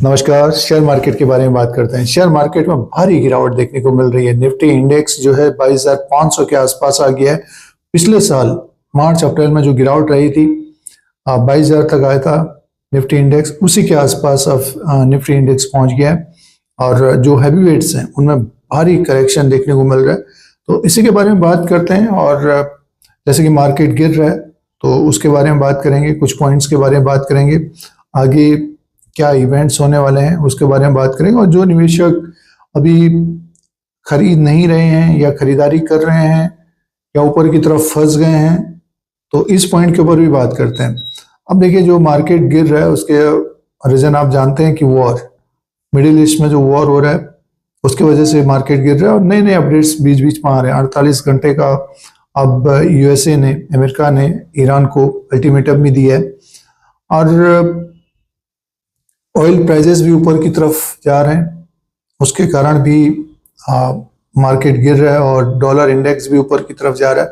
नमस्कार। Share market के बारे में बात करते हैं। शेयर मार्केट में भारी गिरावट देखने को मिल रही है। निफ्टी इंडेक्स जो है 22,500 के आसपास आ गया है। पिछले साल मार्च अप्रैल में जो गिरावट रही थी 22,000 तक आया था निफ्टी इंडेक्स, उसी के आसपास अब निफ्टी इंडेक्स पहुंच गया है। और जो हैवी वेट्स हैं उनमें भारी करेक्शन देखने को मिल रहा है। तो इसी के बारे में बात करते हैं। और जैसे कि मार्केट गिर रहा है तो उसके बारे में बात करेंगे, कुछ पॉइंट्स के बारे में बात करेंगे, आगे क्या इवेंट्स होने वाले हैं उसके बारे में बात करेंगे। और जो निवेशक अभी खरीद नहीं रहे हैं या खरीदारी कर रहे हैं या ऊपर की तरफ फंस गए हैं तो इस पॉइंट के ऊपर भी बात करते हैं। अब देखिए, जो मार्केट गिर रहा है उसके रीजन आप जानते हैं कि वॉर, मिडिल ईस्ट में जो वॉर हो रहा है उसकी वजह से मार्केट गिर रहा है। और नए नए अपडेट्स बीच बीच में आ रहे हैं। 48 घंटे का अब यूएसए ने, अमेरिका ने ईरान को अल्टीमेटम भी दिया है। और ऑयल प्राइजेस भी ऊपर की तरफ जा रहे हैं, उसके कारण भी मार्केट गिर रहा है और डॉलर इंडेक्स भी ऊपर की तरफ जा रहा है।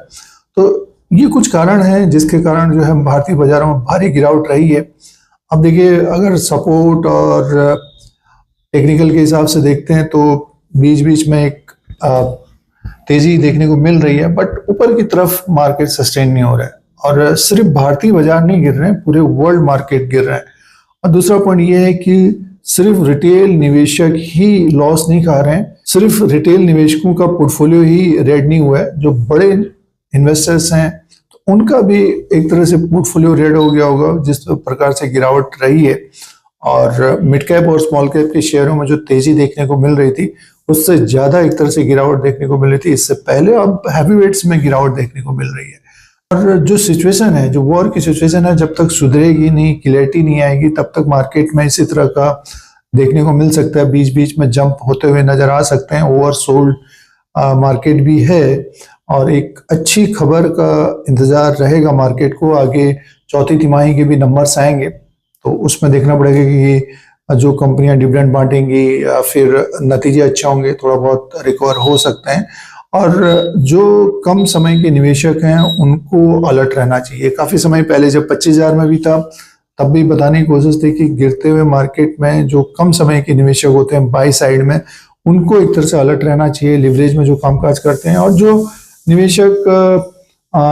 तो ये कुछ कारण हैं जिसके कारण जो है भारतीय बाजारों में भारी गिरावट रही है। अब देखिए, अगर सपोर्ट और टेक्निकल के हिसाब से देखते हैं तो बीच बीच में एक तेजी देखने को मिल रही है, बट ऊपर की तरफ मार्केट सस्टेन नहीं हो रहा है। और सिर्फ भारतीय बाजार नहीं गिर रहे हैं, पूरे वर्ल्ड मार्केट गिर रहे हैं। और दूसरा पॉइंट ये है कि सिर्फ रिटेल निवेशक ही लॉस नहीं खा रहे हैं, सिर्फ रिटेल निवेशकों का पोर्टफोलियो ही रेड नहीं हुआ है। जो बड़े इन्वेस्टर्स हैं तो उनका भी एक तरह से पोर्टफोलियो रेड हो गया होगा जिस प्रकार से गिरावट रही है। और मिड कैप और स्मॉल कैप के शेयरों में जो तेजी देखने को मिल रही थी उससे ज्यादा एक तरह से गिरावट देखने को मिल रही थी इससे पहले। अब हैवी वेट्स में गिरावट देखने को मिल रही है। और जो सिचुएशन है, जो वॉर की सिचुएशन है, जब तक सुधरेगी नहीं, क्लैरिटी नहीं आएगी, तब तक मार्केट में इसी तरह का देखने को मिल सकता है। बीच बीच में जंप होते हुए नजर आ सकते हैं। ओवरसोल्ड मार्केट भी है और एक अच्छी खबर का इंतजार रहेगा मार्केट को। आगे चौथी तिमाही के भी नंबर्स आएंगे तो उसमें देखना पड़ेगा कि जो कंपनियां डिविडेंड बांटेंगी या फिर नतीजे अच्छे होंगे, थोड़ा बहुत रिकवर हो सकते हैं। और जो कम समय के निवेशक हैं उनको अलर्ट रहना चाहिए। काफी समय पहले जब 25,000 में भी था तब भी बताने की कोशिश थी कि गिरते हुए मार्केट में जो कम समय के निवेशक होते हैं बाई साइड में, उनको एक तरह से अलर्ट रहना चाहिए। लिवरेज में जो कामकाज करते हैं और जो निवेशक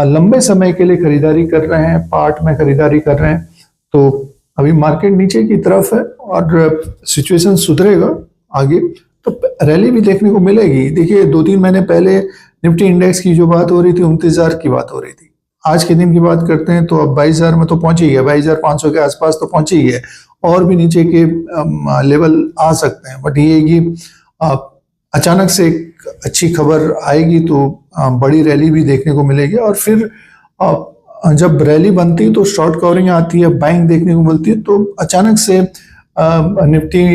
लंबे समय के लिए खरीदारी कर रहे हैं, पार्ट में खरीदारी कर रहे हैं, तो अभी मार्केट नीचे की तरफ है और सिचुएशन सुधरेगा आगे तो रैली भी देखने को मिलेगी। देखिए, 2-3 महीने पहले निफ्टी इंडेक्स की जो बात हो रही थी 29,000 की बात हो रही थी। आज के दिन की बात करते हैं तो अब 22,000 में तो पहुंच ही गया, 22,500 के आसपास तो पहुंच ही है। और भी नीचे के लेवल आ सकते हैं। बट ये कि अचानक से एक अच्छी खबर आएगी तो बड़ी रैली भी देखने को मिलेगी। और फिर जब रैली बनती है तो शॉर्ट कवरिंग आती है, बाइंग देखने को मिलती है, तो अचानक से निफ्टी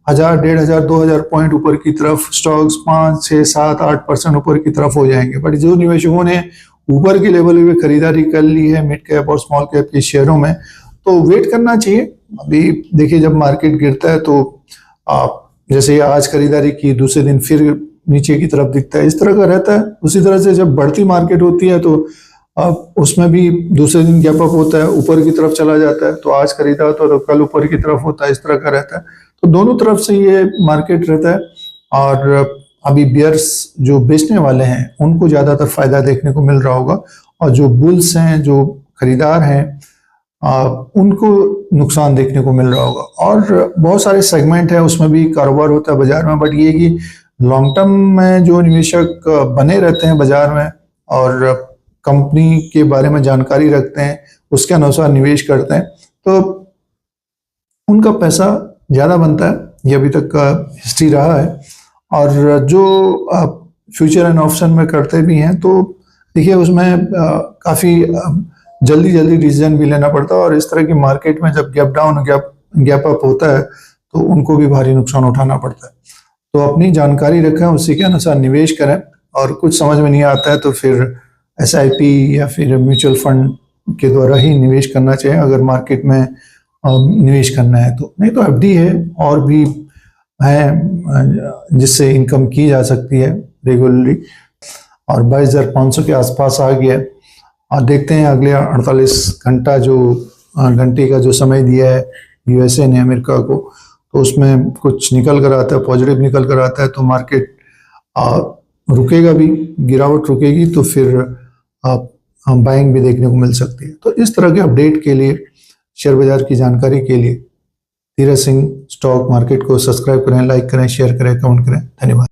1,000, 1,500, 2,000 पॉइंट ऊपर की तरफ, स्टॉक्स 5, 6, 7, 8% ऊपर की तरफ हो जाएंगे। बट जो निवेशकों ने ऊपर के लेवल पे खरीदारी कर ली है मिड कैप और स्मॉल कैप के शेयरों में, तो वेट करना चाहिए। अभी देखिए, जब मार्केट गिरता है तो जैसे आज खरीदारी की, दूसरे दिन फिर नीचे की तरफ दिखता है, इस तरह का रहता है। उसी तरह से जब बढ़ती मार्केट होती है तो उसमें भी दूसरे दिन गैप अप होता है, ऊपर की तरफ चला जाता है। तो आज खरीदा होता है तो कल ऊपर की तरफ होता है, इस तरह का रहता है। तो दोनों तरफ से ये मार्केट रहता है। और अभी बियर्स जो बेचने वाले हैं उनको ज्यादातर फायदा देखने को मिल रहा होगा और जो बुल्स हैं, जो खरीदार हैं, उनको नुकसान देखने को मिल रहा होगा। और बहुत सारे सेगमेंट है उसमें भी कारोबार होता है बाजार में। बट ये कि लॉन्ग टर्म में जो निवेशक बने रहते हैं बाजार में और कंपनी के बारे में जानकारी रखते हैं, उसके अनुसार निवेश करते हैं, तो उनका पैसा ज्यादा बनता है। ये अभी तक का हिस्ट्री रहा है। और जो फ्यूचर एंड ऑप्शन में करते भी हैं तो देखिए, उसमें काफी जल्दी जल्दी डिसीजन भी लेना पड़ता है। और इस तरह की मार्केट में जब गैप डाउन, गैप अप होता है तो उनको भी भारी नुकसान उठाना पड़ता है। तो अपनी जानकारी रखें, उसी के अनुसार निवेश करें। और कुछ समझ में नहीं आता है तो फिर SIP या फिर म्यूचुअल फंड के द्वारा ही निवेश करना चाहिए अगर मार्केट में निवेश करना है तो। नहीं तो FD है और भी है जिससे इनकम की जा सकती है रेगुलरली। और 22,500 के आसपास आ गया। और देखते हैं अगले 48 घंटे का जो समय दिया है यूएसए ने अमेरिका को, तो उसमें कुछ निकल कर आता है, पॉजिटिव निकल कर आता है, तो मार्केट रुकेगा भी, गिरावट रुकेगी तो फिर आप बाइंग भी देखने को मिल सकती है। तो इस तरह के अपडेट के लिए, शेयर बाजार की जानकारी के लिए धीरज सिंह स्टॉक मार्केट को सब्सक्राइब करें, लाइक करें, शेयर करें, कमेंट करें। धन्यवाद।